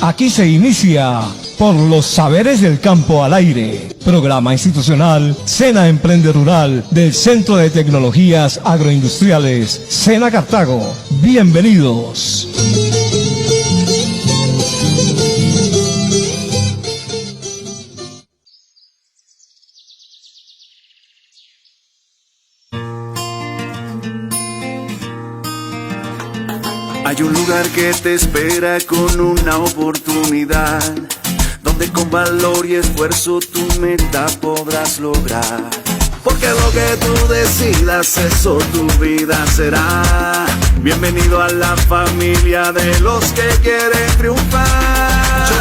Aquí se inicia Por los Saberes del Campo al Aire, programa institucional SENA Emprende Rural del Centro de Tecnologías Agroindustriales SENA Cartago. Bienvenidos. Hay un lugar que te espera con una oportunidad, donde con valor y esfuerzo tu meta podrás lograr. Porque lo que tú decidas, eso tu vida será. Bienvenido a la familia de los que quieren triunfar. Yo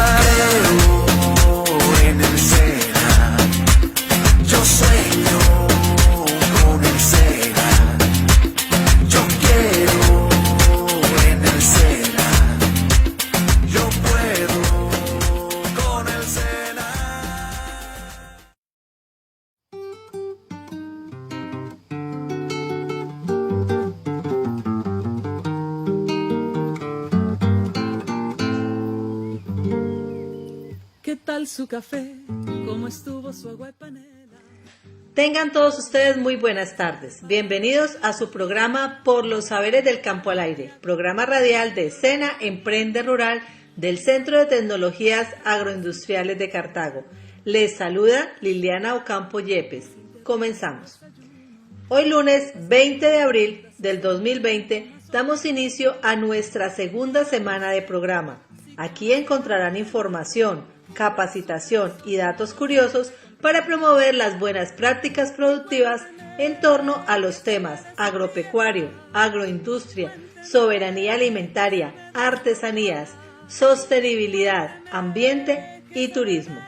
creo en el SENA, yo sueño con el SENA, yo quiero en el SENA, yo puedo con el SENA. ¿Qué tal su café? ¿Cómo estuvo su agua y panela? Tengan todos ustedes muy buenas tardes. Bienvenidos a su programa Por los Saberes del Campo al Aire, programa radial de SENA Emprende Rural del Centro de Tecnologías Agroindustriales de Cartago. Les saluda Liliana Ocampo Yepes. Comenzamos. Hoy lunes 20 de abril del 2020 damos inicio a nuestra segunda semana de programa. Aquí encontrarán información, capacitación y datos curiosos para promover las buenas prácticas productivas en torno a los temas agropecuario, agroindustria, soberanía alimentaria, artesanías, sostenibilidad, ambiente y turismo.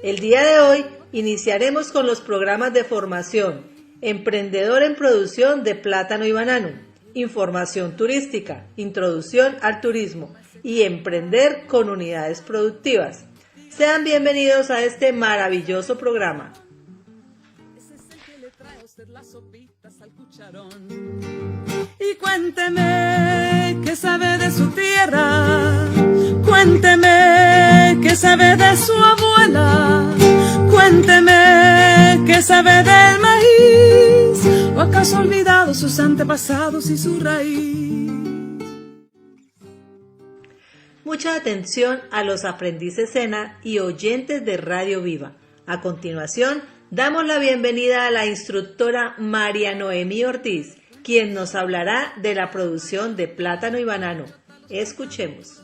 El día de hoy iniciaremos con los programas de formación, emprendedor en producción de plátano y banano, información turística, introducción al turismo y emprender con unidades productivas. Sean bienvenidos a este maravilloso programa. Y cuénteme qué sabe de su tierra, cuénteme qué sabe de su abuela, cuénteme qué sabe del maíz, o acaso ha olvidado sus antepasados y su raíz. Mucha atención a los aprendices SENA y oyentes de Radio Viva. A continuación, damos la bienvenida a la instructora María Noemí Ortiz, quien nos hablará de la producción de plátano y banano. Escuchemos.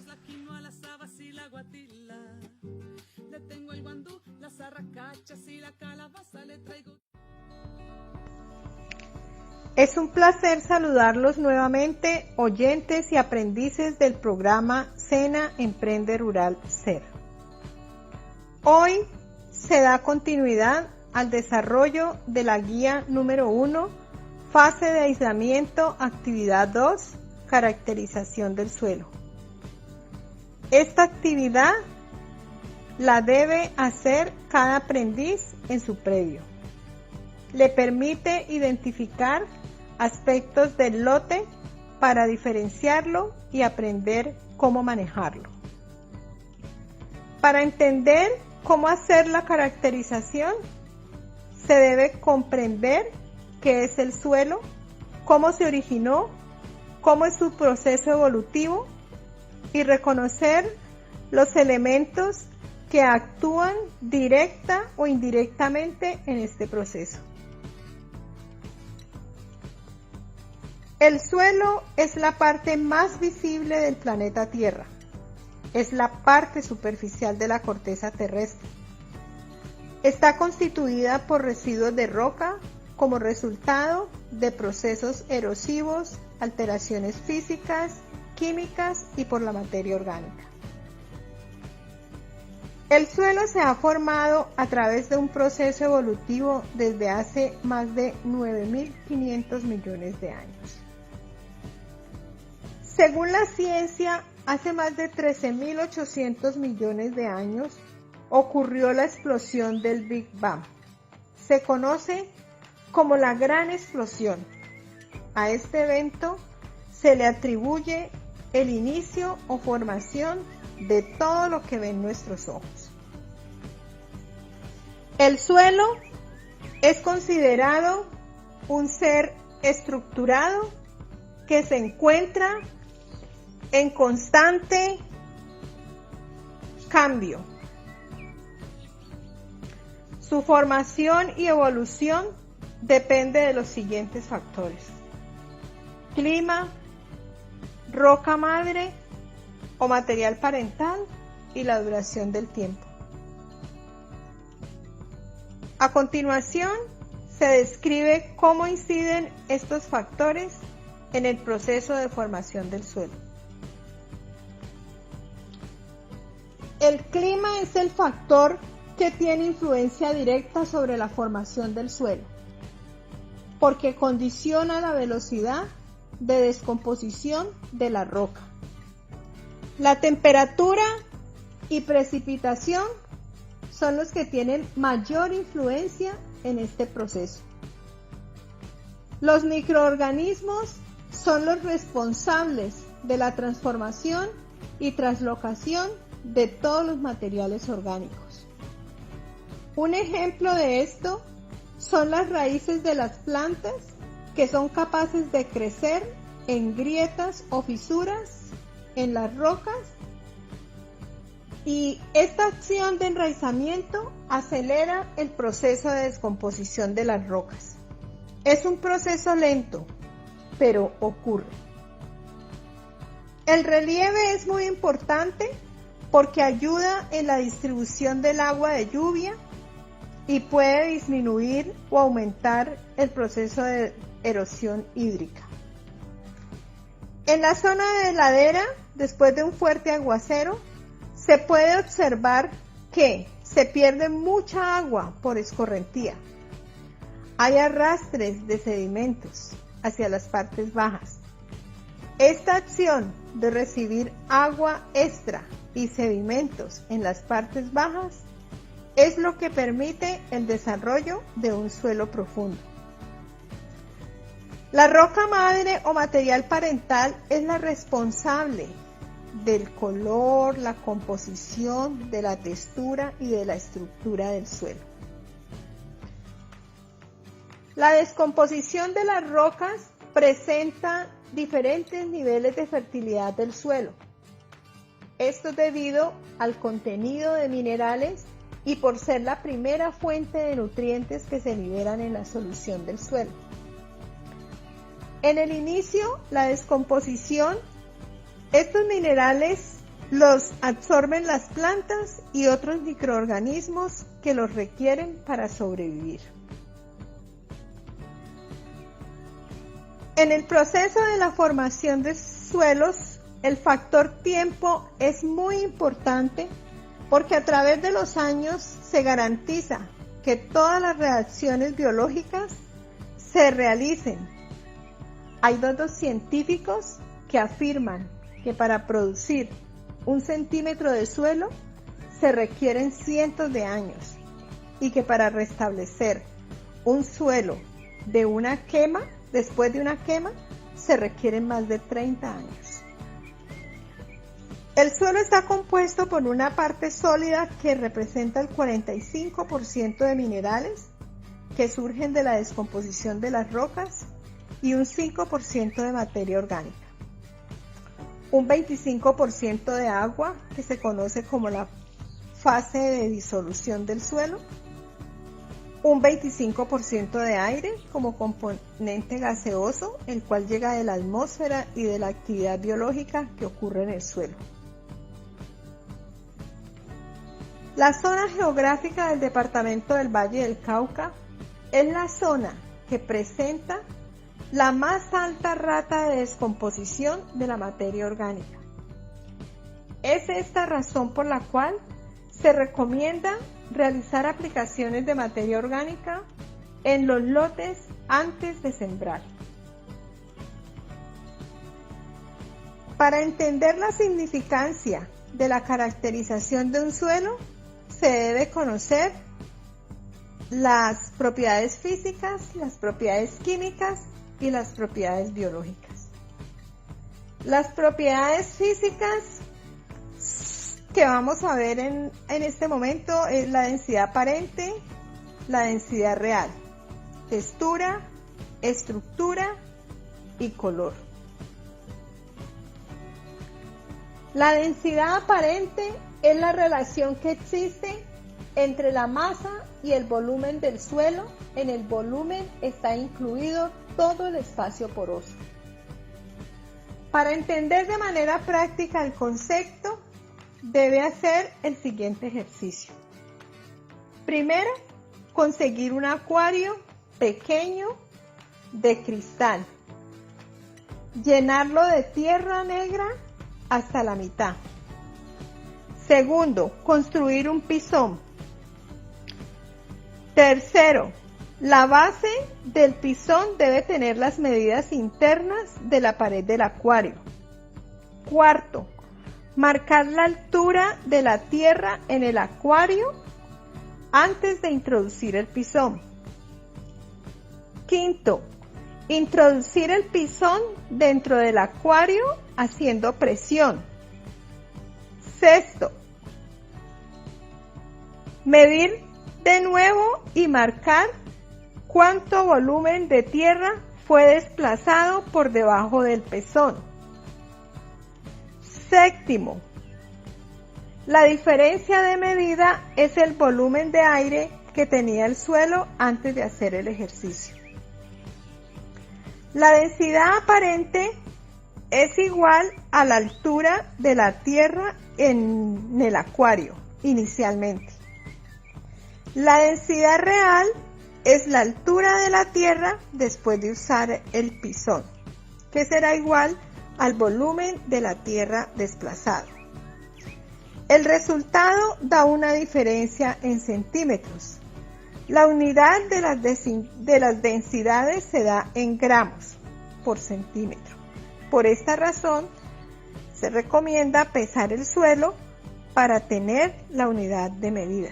Es un placer saludarlos nuevamente, oyentes y aprendices del programa SENA Emprende Rural SER. Hoy se da continuidad al desarrollo de la guía número 1, fase de aislamiento, actividad 2, caracterización del suelo. Esta actividad la debe hacer cada aprendiz en su previo. Le permite identificar aspectos del lote para diferenciarlo y aprender cómo manejarlo. Para entender cómo hacer la caracterización, se debe comprender qué es el suelo, cómo se originó, cómo es su proceso evolutivo y reconocer los elementos que actúan directa o indirectamente en este proceso. El suelo es la parte más visible del planeta Tierra. Es la parte superficial de la corteza terrestre. Está constituida por residuos de roca como resultado de procesos erosivos, alteraciones físicas, químicas y por la materia orgánica. El suelo se ha formado a través de un proceso evolutivo desde hace más de 9.500 millones de años. Según la ciencia, hace más de 13.800 millones de años ocurrió la explosión del Big Bang. Se conoce como la Gran Explosión. A este evento se le atribuye el inicio o formación de todo lo que ven nuestros ojos. El suelo es considerado un ser estructurado que se encuentra en constante cambio. Su formación y evolución depende de los siguientes factores: clima, roca madre o material parental y la duración del tiempo. A continuación, se describe cómo inciden estos factores en el proceso de formación del suelo. El clima es el factor que tiene influencia directa sobre la formación del suelo, porque condiciona la velocidad de descomposición de la roca. La temperatura y precipitación son los que tienen mayor influencia en este proceso. Los microorganismos son los responsables de la transformación y translocación de todos los materiales orgánicos. Un ejemplo de esto son las raíces de las plantas, que son capaces de crecer en grietas o fisuras en las rocas, y esta acción de enraizamiento acelera el proceso de descomposición de las rocas. Es un proceso lento, pero ocurre. El relieve es muy importante porque ayuda en la distribución del agua de lluvia y puede disminuir o aumentar el proceso de erosión hídrica. En la zona de ladera, después de un fuerte aguacero, se puede observar que se pierde mucha agua por escorrentía. Hay arrastres de sedimentos hacia las partes bajas. Esta acción de recibir agua extra y sedimentos en las partes bajas es lo que permite el desarrollo de un suelo profundo. La roca madre o material parental es la responsable del color, la composición, de la textura y de la estructura del suelo. La descomposición de las rocas presenta diferentes niveles de fertilidad del suelo. Esto es debido al contenido de minerales y por ser la primera fuente de nutrientes que se liberan en la solución del suelo. En el inicio, la descomposición, estos minerales los absorben las plantas y otros microorganismos que los requieren para sobrevivir. En el proceso de la formación de suelos, el factor tiempo es muy importante porque a través de los años se garantiza que todas las reacciones biológicas se realicen. Hay datos científicos que afirman que para producir 1 centímetro de suelo se requieren cientos de años y que para restablecer un suelo de una quema, después de una quema, se requieren más de 30 años. El suelo está compuesto por una parte sólida que representa el 45% de minerales que surgen de la descomposición de las rocas y un 5% de materia orgánica. Un 25% de agua, que se conoce como la fase de disolución del suelo. Un 25% de aire como componente gaseoso, el cual llega de la atmósfera y de la actividad biológica que ocurre en el suelo. La zona geográfica del departamento del Valle del Cauca es la zona que presenta la más alta rata de descomposición de la materia orgánica. Es esta razón por la cual se recomienda realizar aplicaciones de materia orgánica en los lotes antes de sembrar. Para entender la significancia de la caracterización de un suelo, se debe conocer las propiedades físicas, las propiedades químicas y las propiedades biológicas. Las propiedades físicas que vamos a ver en este momento es la densidad aparente, la densidad real, textura, estructura y color. La densidad aparente es la relación que existe entre la masa y el volumen del suelo. En el volumen está incluido todo el espacio poroso. Para entender de manera práctica el concepto, debe hacer el siguiente ejercicio. Primero, conseguir un acuario pequeño de cristal. Llenarlo de tierra negra hasta la mitad. Segundo, construir un pisón. Tercero, la base del pisón debe tener las medidas internas de la pared del acuario. Cuarto, marcar la altura de la tierra en el acuario antes de introducir el pisón. Quinto, introducir el pisón dentro del acuario haciendo presión. Sexto, medir de nuevo y marcar cuánto volumen de tierra fue desplazado por debajo del pezón. Séptimo, la diferencia de medida es el volumen de aire que tenía el suelo antes de hacer el ejercicio. La densidad aparente es igual a la altura de la tierra en el acuario inicialmente. La densidad real es la altura de la tierra después de usar el pisón, que será igual al volumen de la tierra desplazado. El resultado da una diferencia en centímetros. La unidad de las densidades se da en gramos por centímetro. Por esta razón, se recomienda pesar el suelo para tener la unidad de medida.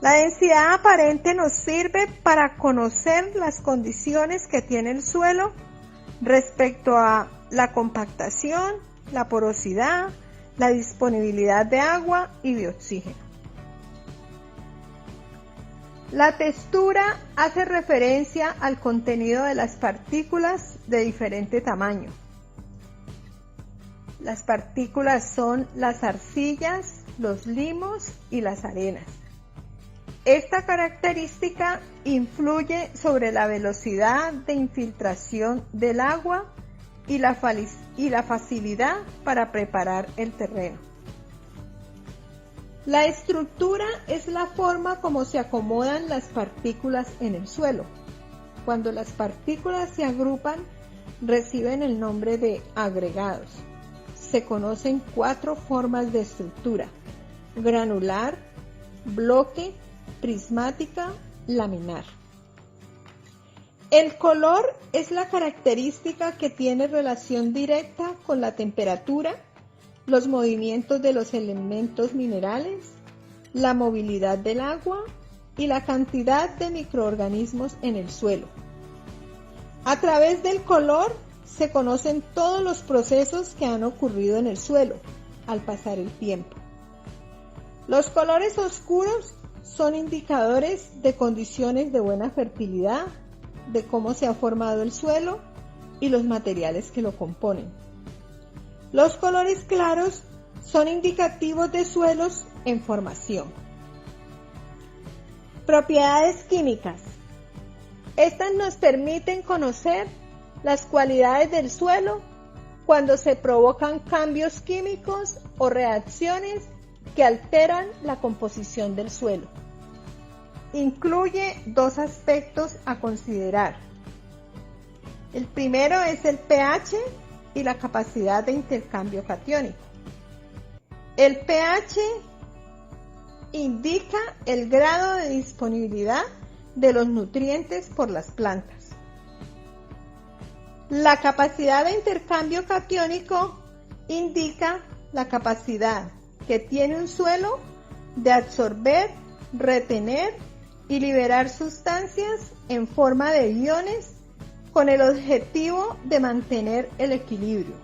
La densidad aparente nos sirve para conocer las condiciones que tiene el suelo respecto a la compactación, la porosidad, la disponibilidad de agua y de oxígeno. La textura hace referencia al contenido de las partículas de diferente tamaño. Las partículas son las arcillas, los limos y las arenas. Esta característica influye sobre la velocidad de infiltración del agua y la facilidad para preparar el terreno. La estructura es la forma como se acomodan las partículas en el suelo. Cuando las partículas se agrupan, reciben el nombre de agregados. Se conocen 4 formas de estructura: granular, bloque, prismática, laminar. El color es la característica que tiene relación directa con la temperatura, los movimientos de los elementos minerales, la movilidad del agua y la cantidad de microorganismos en el suelo. A través del color se conocen todos los procesos que han ocurrido en el suelo al pasar el tiempo. Los colores oscuros son indicadores de condiciones de buena fertilidad, de cómo se ha formado el suelo y los materiales que lo componen. Los colores claros son indicativos de suelos en formación. Propiedades químicas. Estas nos permiten conocer las cualidades del suelo cuando se provocan cambios químicos o reacciones que alteran la composición del suelo. Incluye 2 aspectos a considerar. El primero es el pH y la capacidad de intercambio catiónico. El pH indica el grado de disponibilidad de los nutrientes por las plantas. La capacidad de intercambio catiónico indica la capacidad que tiene un suelo de absorber, retener y liberar sustancias en forma de iones con el objetivo de mantener el equilibrio.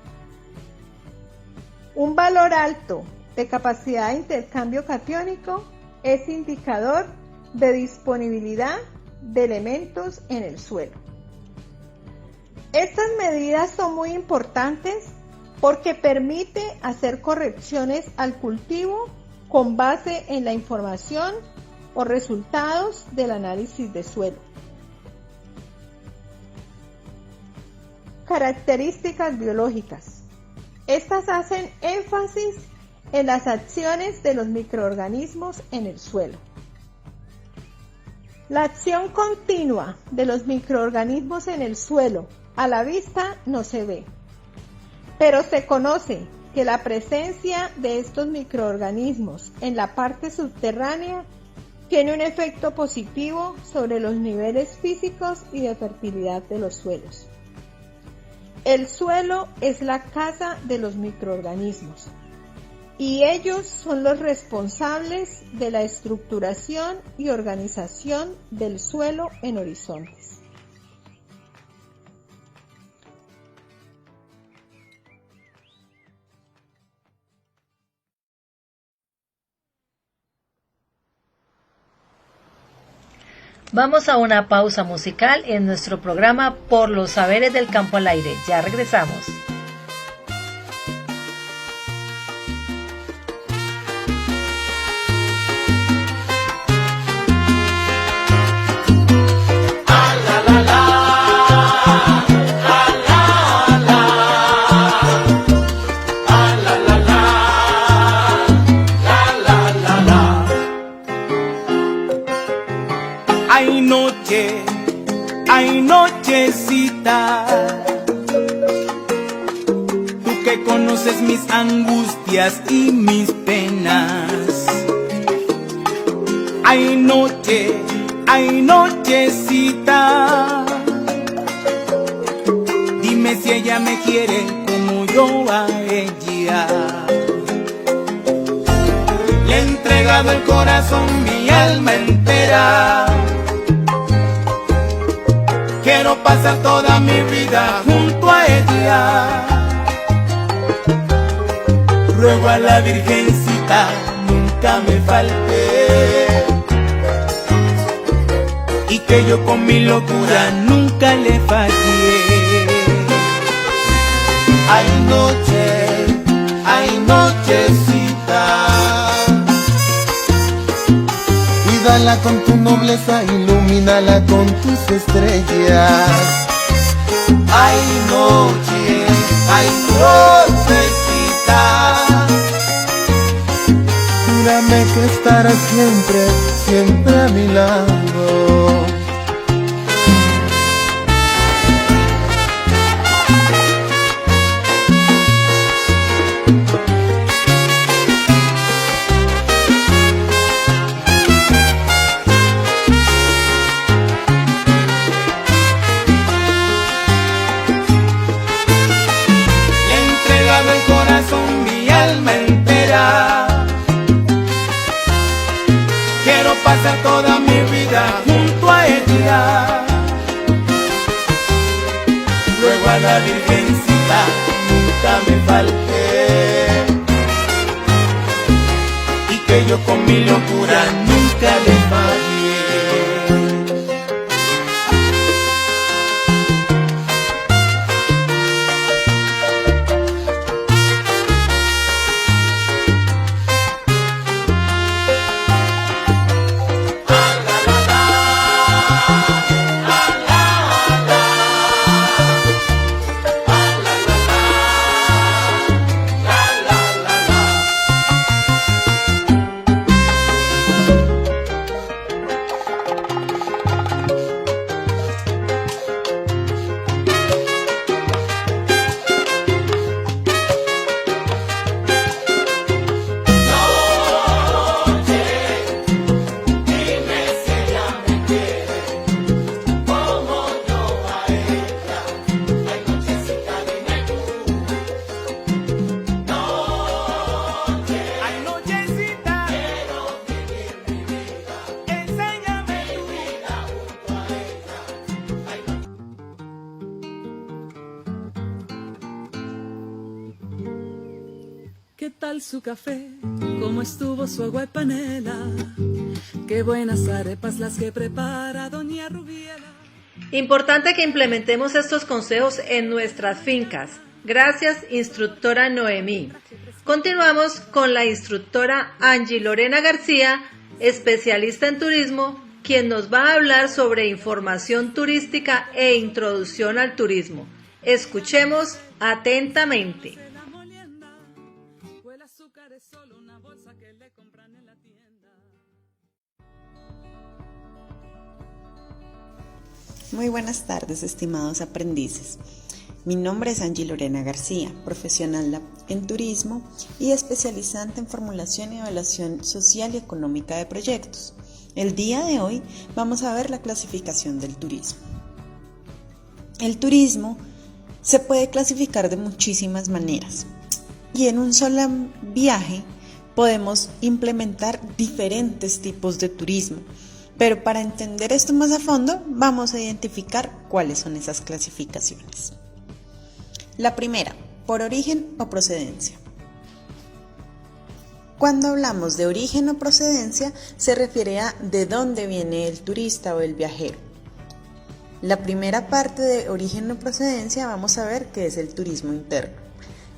Un valor alto de capacidad de intercambio catiónico es indicador de disponibilidad de elementos en el suelo. Estas medidas son muy importantes porque permite hacer correcciones al cultivo con base en la información o resultados del análisis de suelo. Características biológicas. Estas hacen énfasis en las acciones de los microorganismos en el suelo. La acción continua de los microorganismos en el suelo a la vista no se ve, pero se conoce que la presencia de estos microorganismos en la parte subterránea tiene un efecto positivo sobre los niveles físicos y de fertilidad de los suelos. El suelo es la casa de los microorganismos y ellos son los responsables de la estructuración y organización del suelo en horizontes. Vamos a una pausa musical en nuestro programa Por los Saberes del Campo al Aire. Ya regresamos. Ay nochecita, tú que conoces mis angustias y mis penas. Ay nochecita, dime si ella me quiere como yo a ella. Le he entregado el corazón, mi alma entera. Quiero pasar toda mi vida junto a ella. Ruego a la Virgencita nunca me falte y que yo con mi locura nunca le fallé. Ay nochecita, cuídala con tu nobleza, ilumínala con tus estrellas. Ay nochecita, júrame que estarás siempre, siempre a mi lado. Pasar toda mi vida junto a ella. Ruego a la Virgencita nunca me falte y que yo con mi locura nunca le falle. ¿Qué tal su café? ¿Cómo estuvo su agua y panela? Qué buenas arepas las que prepara doña Rubiela. Importante que implementemos estos consejos en nuestras fincas. Gracias, instructora Noemí. Continuamos con la instructora Angie Lorena García, especialista en turismo, quien nos va a hablar sobre información turística e introducción al turismo. Escuchemos atentamente. Muy buenas tardes, estimados aprendices. Mi nombre es Angie Lorena García, profesional en turismo y especializante en formulación y evaluación social y económica de proyectos. El día de hoy vamos a ver la clasificación del turismo. El turismo se puede clasificar de muchísimas maneras y en un solo viaje podemos implementar diferentes tipos de turismo. Pero para entender esto más a fondo, vamos a identificar cuáles son esas clasificaciones. La primera, por origen o procedencia. Cuando hablamos de origen o procedencia, se refiere a de dónde viene el turista o el viajero. La primera parte de origen o procedencia vamos a ver que es el turismo interno.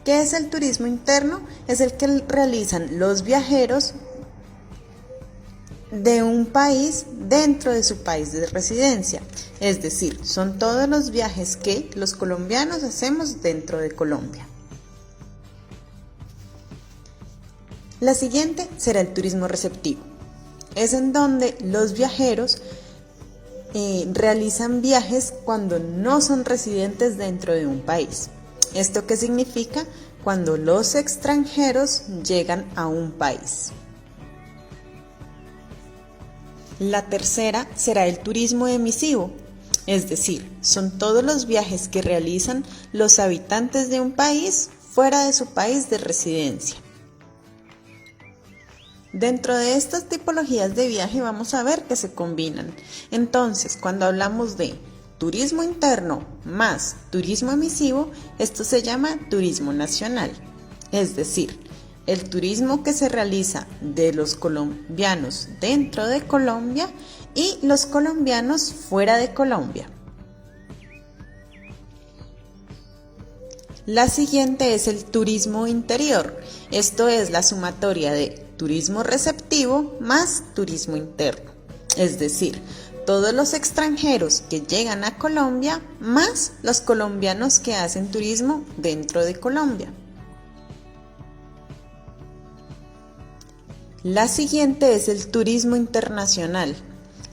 ¿Qué es el turismo interno? Es el que realizan los viajeros de un país dentro de su país de residencia, es decir, son todos los viajes que los colombianos hacemos dentro de Colombia. La siguiente será el turismo receptivo, es en donde los viajeros realizan viajes cuando no son residentes dentro de un país. ¿Esto qué significa? Cuando los extranjeros llegan a un país. La tercera será el turismo emisivo, es decir, son todos los viajes que realizan los habitantes de un país fuera de su país de residencia. Dentro de estas tipologías de viaje vamos a ver que se combinan. Entonces, cuando hablamos de turismo interno más turismo emisivo, esto se llama turismo nacional, es decir, el turismo que se realiza de los colombianos dentro de Colombia y los colombianos fuera de Colombia. La siguiente es el turismo interior. Esto es la sumatoria de turismo receptivo más turismo interno. Es decir, todos los extranjeros que llegan a Colombia más los colombianos que hacen turismo dentro de Colombia. La siguiente es el turismo internacional.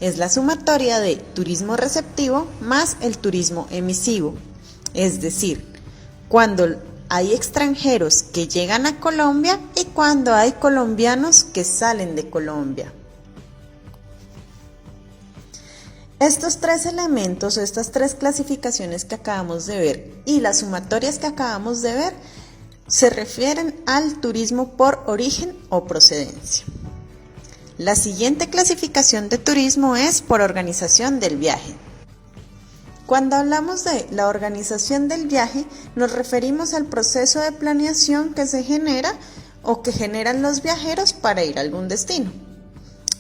Es la sumatoria de turismo receptivo más el turismo emisivo. Es decir, cuando hay extranjeros que llegan a Colombia y cuando hay colombianos que salen de Colombia. Estos tres elementos o estas tres clasificaciones que acabamos de ver y las sumatorias que acabamos de ver se refieren al turismo por origen o procedencia. La siguiente clasificación de turismo es por organización del viaje. Cuando hablamos de la organización del viaje, nos referimos al proceso de planeación que se genera o que generan los viajeros para ir a algún destino.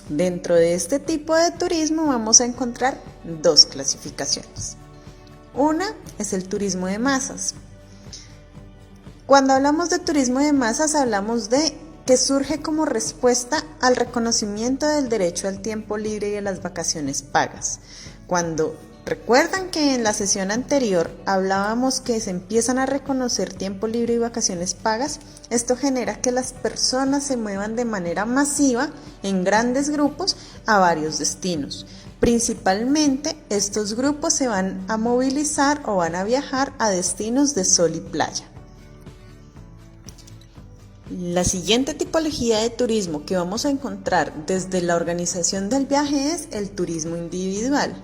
Dentro de este tipo de turismo vamos a encontrar dos clasificaciones. Una es el turismo de masas. Cuando hablamos de turismo de masas, hablamos de que surge como respuesta al reconocimiento del derecho al tiempo libre y a las vacaciones pagas. Cuando recuerdan que en la sesión anterior hablábamos que se empiezan a reconocer tiempo libre y vacaciones pagas, esto genera que las personas se muevan de manera masiva en grandes grupos a varios destinos. Principalmente estos grupos se van a movilizar o van a viajar a destinos de sol y playa. La siguiente tipología de turismo que vamos a encontrar desde la organización del viaje es el turismo individual,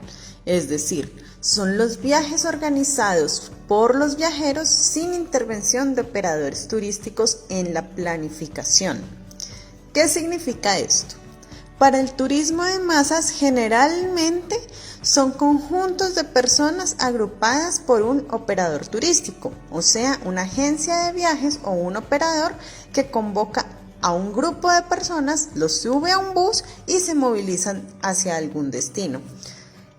es decir, son los viajes organizados por los viajeros sin intervención de operadores turísticos en la planificación. ¿Qué significa esto? Para el turismo de masas generalmente son conjuntos de personas agrupadas por un operador turístico, o sea, una agencia de viajes o un operador que convoca a un grupo de personas, los sube a un bus y se movilizan hacia algún destino.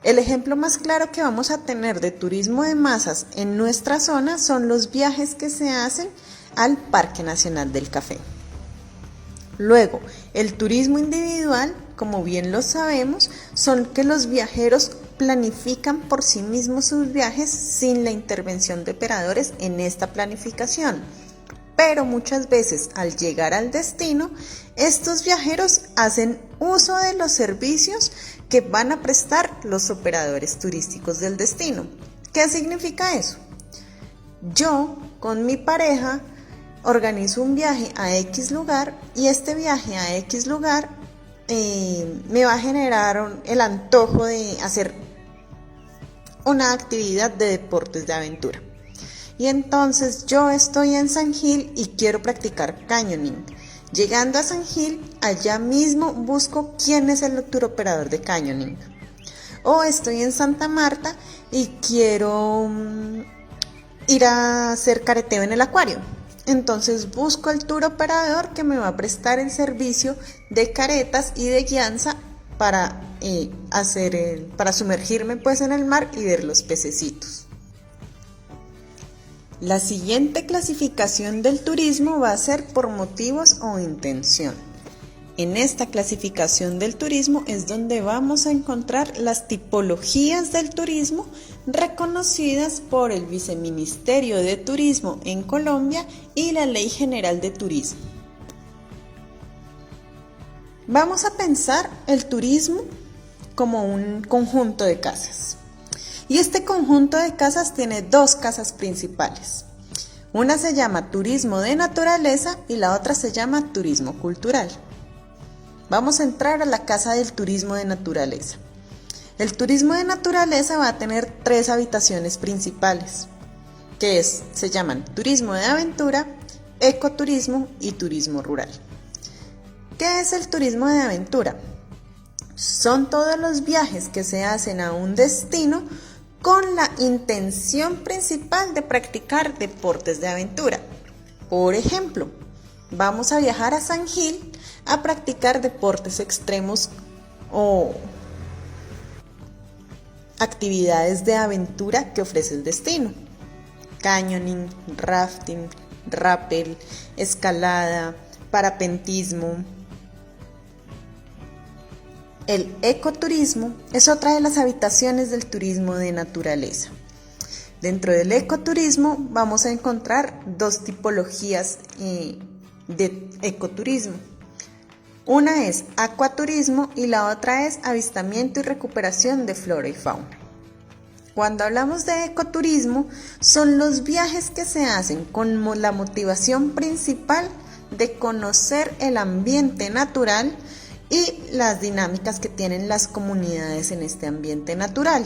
El ejemplo más claro que vamos a tener de turismo de masas en nuestra zona son los viajes que se hacen al Parque Nacional del Café. Luego, el turismo individual, como bien lo sabemos, son que los viajeros planifican por sí mismos sus viajes sin la intervención de operadores en esta planificación. Pero muchas veces al llegar al destino, estos viajeros hacen uso de los servicios que van a prestar los operadores turísticos del destino. ¿Qué significa eso? Yo, con mi pareja, organizo un viaje a X lugar y este viaje a X lugar me va a generar el antojo de hacer una actividad de deportes de aventura. Y entonces yo estoy en San Gil y quiero practicar canyoning. Llegando a San Gil, allá mismo busco quién es el tour operador de canyoning. O estoy en Santa Marta y quiero ir a hacer careteo en el acuario. Entonces busco el tour operador que me va a prestar el servicio de caretas y de guianza para sumergirme pues en el mar y ver los pececitos. La siguiente clasificación del turismo va a ser por motivos o intención. En esta clasificación del turismo es donde vamos a encontrar las tipologías del turismo reconocidas por el Viceministerio de Turismo en Colombia y la Ley General de Turismo. Vamos a pensar el turismo como un conjunto de casas. Y este conjunto de casas tiene dos casas principales. Una se llama turismo de naturaleza y la otra se llama turismo cultural. Vamos a entrar a la casa del turismo de naturaleza. El turismo de naturaleza va a tener tres habitaciones principales, se llaman turismo de aventura, ecoturismo y turismo rural. ¿Qué es el turismo de aventura? Son todos los viajes que se hacen a un destino con la intención principal de practicar deportes de aventura. Por ejemplo, vamos a viajar a San Gil a practicar deportes extremos o actividades de aventura que ofrece el destino. Canyoning, rafting, rappel, escalada, parapentismo. El ecoturismo es otra de las habitaciones del turismo de naturaleza. Dentro del ecoturismo vamos a encontrar dos tipologías de ecoturismo. Una es acuaturismo y la otra es avistamiento y recuperación de flora y fauna. Cuando hablamos de ecoturismo, son los viajes que se hacen con la motivación principal de conocer el ambiente natural y las dinámicas que tienen las comunidades en este ambiente natural.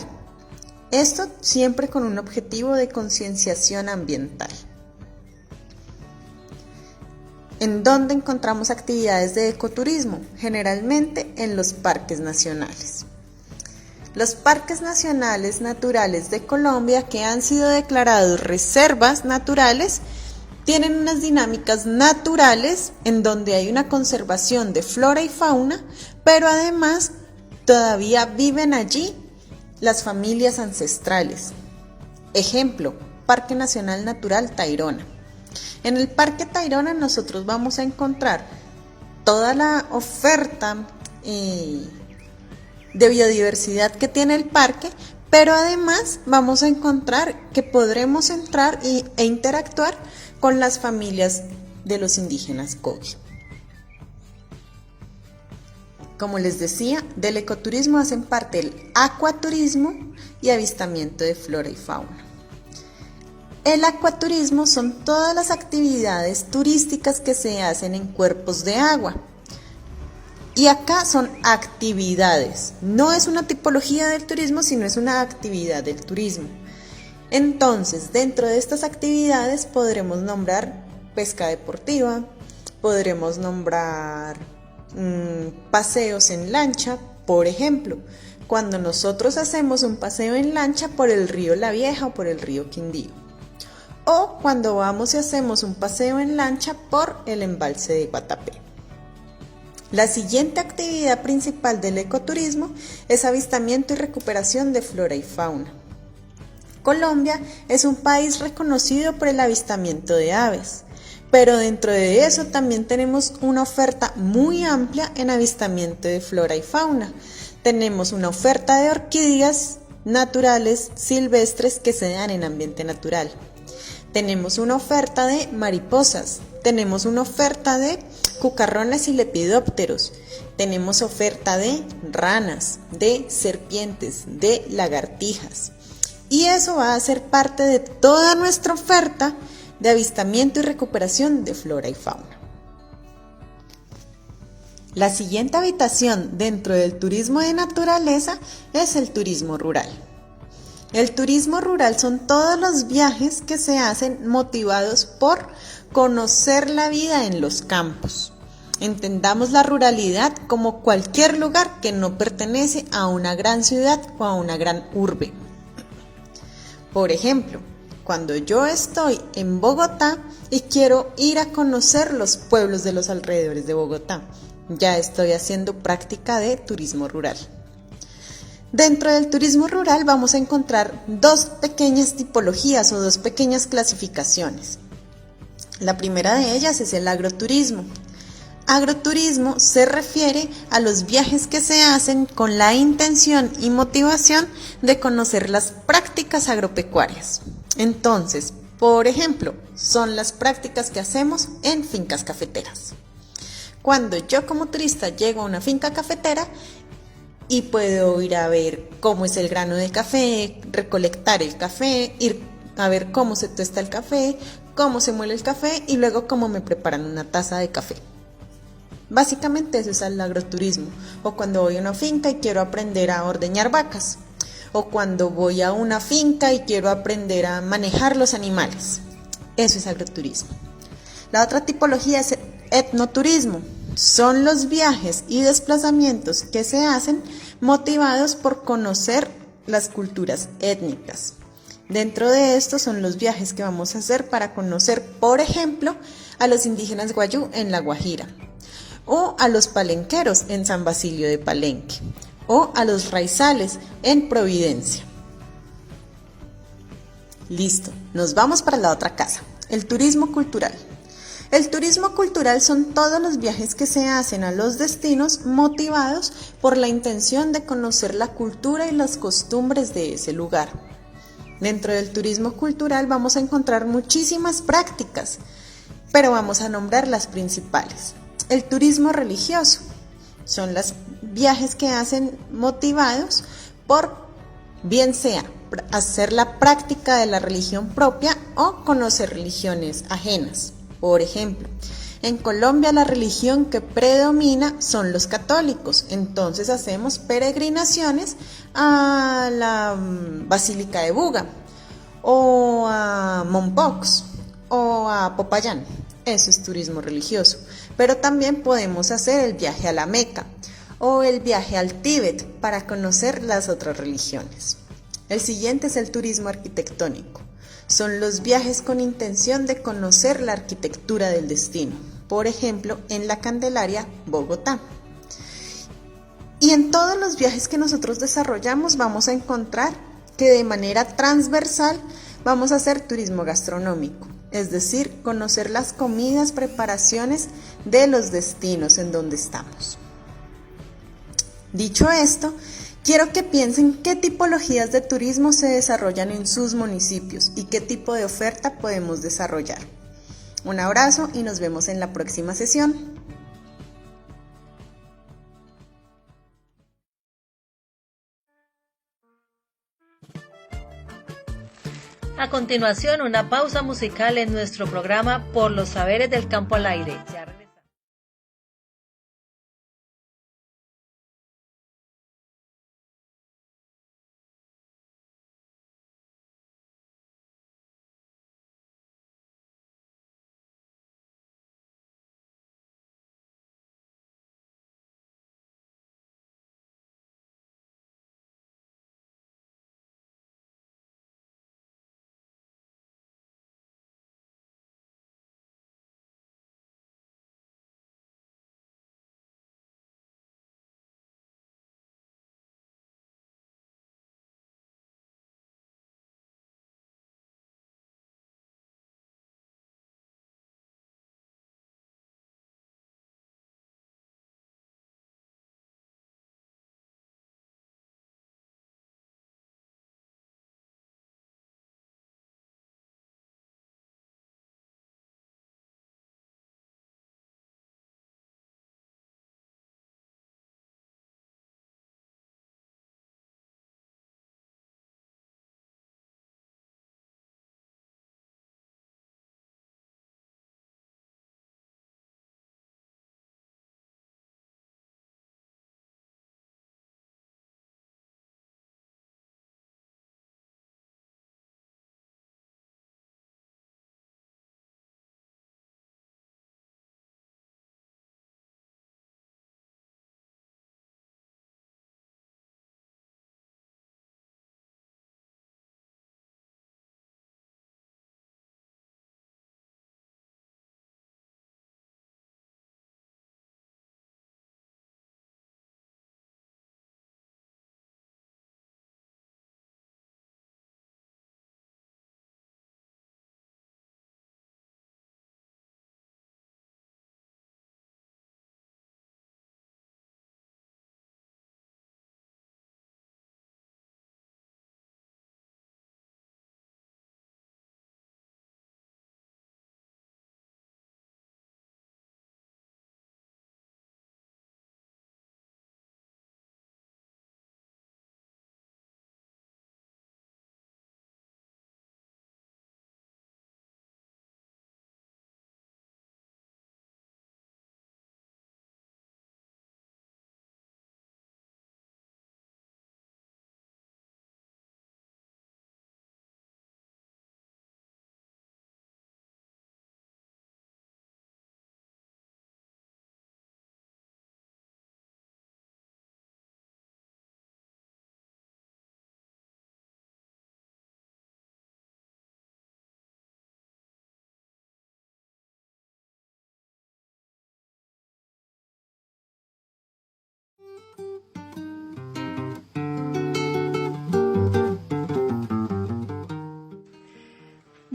Esto siempre con un objetivo de concienciación ambiental. ¿En dónde encontramos actividades de ecoturismo? Generalmente en los parques nacionales. Los parques nacionales naturales de Colombia, que han sido declarados reservas naturales, tienen unas dinámicas naturales en donde hay una conservación de flora y fauna, pero además todavía viven allí las familias ancestrales. Ejemplo, Parque Nacional Natural Tayrona. En el Parque Tayrona nosotros vamos a encontrar toda la oferta de biodiversidad que tiene el parque, pero además vamos a encontrar que podremos entrar e interactuar con las familias de los indígenas Kogi. Como les decía, del ecoturismo hacen parte el acuaturismo y avistamiento de flora y fauna. El acuaturismo son todas las actividades turísticas que se hacen en cuerpos de agua. Y acá son actividades, no es una tipología del turismo, sino es una actividad del turismo. Entonces, dentro de estas actividades podremos nombrar pesca deportiva, podremos nombrar paseos en lancha, por ejemplo, cuando nosotros hacemos un paseo en lancha por el río La Vieja o por el río Quindío, o cuando vamos y hacemos un paseo en lancha por el embalse de Guatapé. La siguiente actividad principal del ecoturismo es avistamiento y recuperación de flora y fauna. Colombia es un país reconocido por el avistamiento de aves, pero dentro de eso también tenemos una oferta muy amplia en avistamiento de flora y fauna. Tenemos una oferta de orquídeas naturales silvestres que se dan en ambiente natural. Tenemos una oferta de mariposas, tenemos una oferta de cucarrones y lepidópteros, tenemos oferta de ranas, de serpientes, de lagartijas. Y eso va a ser parte de toda nuestra oferta de avistamiento y recuperación de flora y fauna. La siguiente habitación dentro del turismo de naturaleza es el turismo rural. El turismo rural son todos los viajes que se hacen motivados por conocer la vida en los campos. Entendamos la ruralidad como cualquier lugar que no pertenece a una gran ciudad o a una gran urbe. Por ejemplo, cuando yo estoy en Bogotá y quiero ir a conocer los pueblos de los alrededores de Bogotá, ya estoy haciendo práctica de turismo rural. Dentro del turismo rural vamos a encontrar dos pequeñas tipologías o dos pequeñas clasificaciones. La primera de ellas es el agroturismo. Agroturismo se refiere a los viajes que se hacen con la intención y motivación de conocer las prácticas agropecuarias. Entonces, por ejemplo, son las prácticas que hacemos en fincas cafeteras. Cuando yo como turista llego a una finca cafetera y puedo ir a ver cómo es el grano de café, recolectar el café, ir a ver cómo se tuesta el café, cómo se muele el café y luego cómo me preparan una taza de café. Básicamente eso es el agroturismo. O cuando voy a una finca y quiero aprender a ordeñar vacas. O cuando voy a una finca y quiero aprender a manejar los animales. Eso es agroturismo. La otra tipología es etnoturismo. Son los viajes y desplazamientos que se hacen motivados por conocer las culturas étnicas. Dentro de esto son los viajes que vamos a hacer para conocer, por ejemplo, a los indígenas guayú en La Guajira, o a los palenqueros en San Basilio de Palenque, o a los raizales en Providencia. Listo, nos vamos para la otra casa, el turismo cultural. El turismo cultural son todos los viajes que se hacen a los destinos motivados por la intención de conocer la cultura y las costumbres de ese lugar. Dentro del turismo cultural vamos a encontrar muchísimas prácticas, pero vamos a nombrar las principales. El turismo religioso son los viajes que hacen motivados por, bien sea, hacer la práctica de la religión propia o conocer religiones ajenas. Por ejemplo, en Colombia la religión que predomina son los católicos, entonces hacemos peregrinaciones a la Basílica de Buga, o a Mompox, o a Popayán. Eso es turismo religioso. Pero también podemos hacer el viaje a la Meca o el viaje al Tíbet para conocer las otras religiones. El siguiente es el turismo arquitectónico. Son los viajes con intención de conocer la arquitectura del destino. Por ejemplo, en la Candelaria, Bogotá. Y en todos los viajes que nosotros desarrollamos vamos a encontrar que de manera transversal vamos a hacer turismo gastronómico, es decir, conocer las comidas, preparaciones de los destinos en donde estamos. Dicho esto, quiero que piensen qué tipologías de turismo se desarrollan en sus municipios y qué tipo de oferta podemos desarrollar. Un abrazo y nos vemos en la próxima sesión. A continuación, una pausa musical en nuestro programa Por los Saberes del Campo al Aire.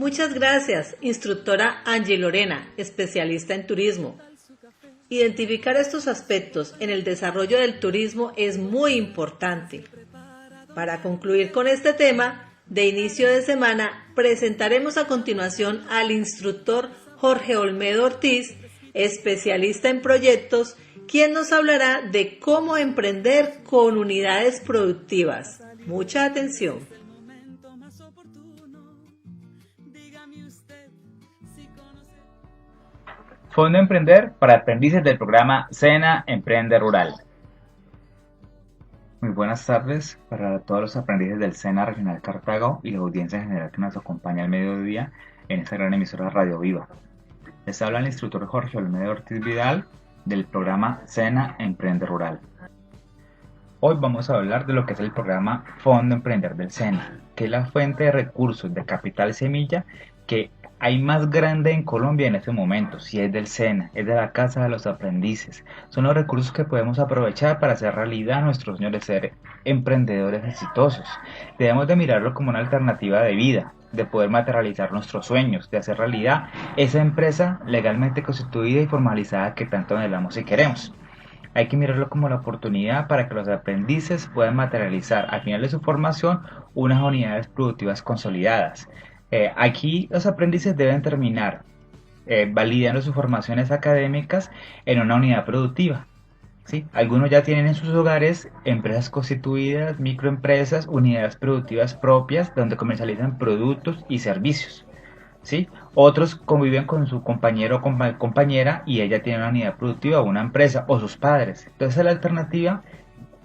Muchas gracias, instructora Angie Lorena, especialista en turismo. Identificar estos aspectos en el desarrollo del turismo es muy importante. Para concluir con este tema, de inicio de semana presentaremos a continuación al instructor Jorge Olmedo Ortiz, especialista en proyectos, quien nos hablará de cómo emprender con unidades productivas. Mucha atención. Fondo Emprender para aprendices del programa SENA Emprende Rural. Muy buenas tardes para todos los aprendices del SENA Regional Cartago y la audiencia en general que nos acompaña al mediodía en esta gran emisora Radio Viva. Les habla el instructor Jorge Olmedo Ortiz Vidal del programa SENA Emprende Rural. Hoy vamos a hablar de lo que es el programa Fondo Emprender del SENA, que es la fuente de recursos de capital semilla que hay más grande en Colombia en este momento. Si es del SENA, es de la Casa de los Aprendices. Son los recursos que podemos aprovechar para hacer realidad nuestros sueños de ser emprendedores exitosos. Debemos de mirarlo como una alternativa de vida, de poder materializar nuestros sueños, de hacer realidad esa empresa legalmente constituida y formalizada que tanto anhelamos y queremos. Hay que mirarlo como la oportunidad para que los aprendices puedan materializar al final de su formación unas unidades productivas consolidadas. Aquí los aprendices deben terminar validando sus formaciones académicas en una unidad productiva. ¿Sí? Algunos ya tienen en sus hogares empresas constituidas, microempresas, unidades productivas propias donde comercializan productos y servicios. ¿Sí? Otros conviven con su compañero o compañera y ella tiene una unidad productiva o una empresa, o sus padres. Entonces la alternativa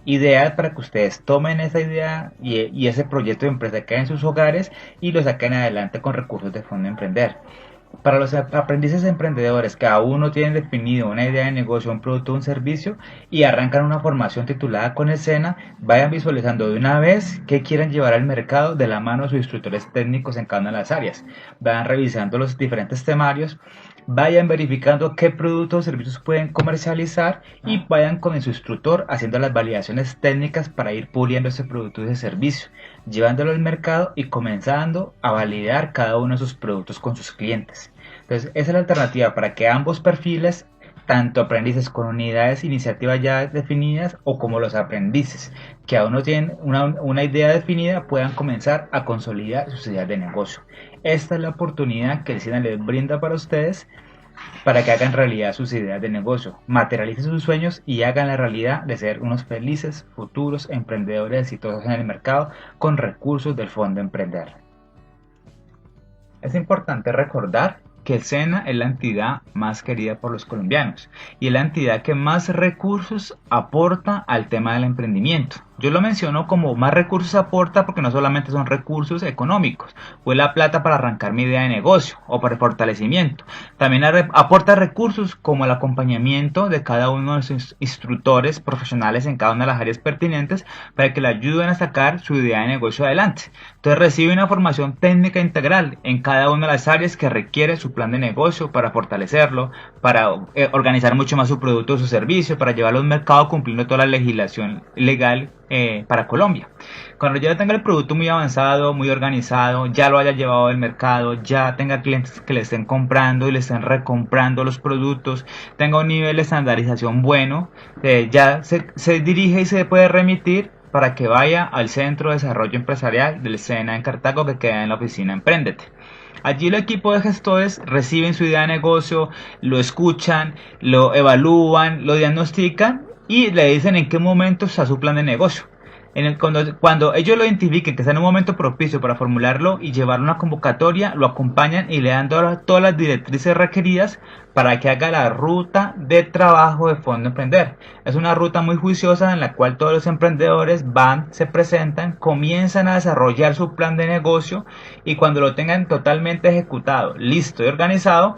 ideal para que ustedes tomen esa idea y ese proyecto de empresa que hay en sus hogares y lo saquen adelante con recursos de Fondo Emprender. Para los aprendices emprendedores que aún no tienen definido una idea de negocio, un producto o un servicio y arrancan una formación titulada con el SENA, vayan visualizando de una vez qué quieren llevar al mercado de la mano de sus instructores técnicos en cada una de las áreas. Vayan revisando los diferentes temarios, vayan verificando qué productos o servicios pueden comercializar y vayan con su instructor haciendo las validaciones técnicas para ir puliendo ese producto y ese servicio, llevándolo al mercado y comenzando a validar cada uno de sus productos con sus clientes. Entonces, esa es la alternativa para que ambos perfiles, tanto aprendices con unidades iniciativas ya definidas o como los aprendices que aún no tienen una idea definida, puedan comenzar a consolidar sus ideas de negocio. Esta es la oportunidad que el SENA les brinda para ustedes para que hagan realidad sus ideas de negocio, materialicen sus sueños y hagan la realidad de ser unos felices futuros emprendedores exitosos en el mercado con recursos del Fondo Emprender. Es importante recordar que el SENA es la entidad más querida por los colombianos y es la entidad que más recursos aporta al tema del emprendimiento. Yo lo menciono como más recursos aporta porque no solamente son recursos económicos, o es la plata para arrancar mi idea de negocio o para el fortalecimiento. También aporta recursos como el acompañamiento de cada uno de sus instructores profesionales en cada una de las áreas pertinentes para que le ayuden a sacar su idea de negocio adelante. Entonces recibe una formación técnica integral en cada una de las áreas que requiere su plan de negocio para fortalecerlo, para organizar mucho más su producto o su servicio, para llevarlo al mercado cumpliendo toda la legislación legal para Colombia. Cuando ya tenga el producto muy avanzado, muy organizado, ya lo haya llevado al mercado, ya tenga clientes que le estén comprando y le estén recomprando los productos, tenga un nivel de estandarización bueno, ya se dirige y se puede remitir para que vaya al Centro de Desarrollo Empresarial del SENA en Cartago, que queda en la oficina Emprendete. Allí el equipo de gestores reciben su idea de negocio, lo escuchan, lo evalúan, lo diagnostican y le dicen en qué momento está su plan de negocio. Cuando ellos lo identifiquen que está en un momento propicio para formularlo y llevar una convocatoria, lo acompañan y le dan todas las directrices requeridas para que haga la ruta de trabajo de Fondo Emprender. Es una ruta muy juiciosa en la cual todos los emprendedores van, se presentan, comienzan a desarrollar su plan de negocio y cuando lo tengan totalmente ejecutado, listo y organizado,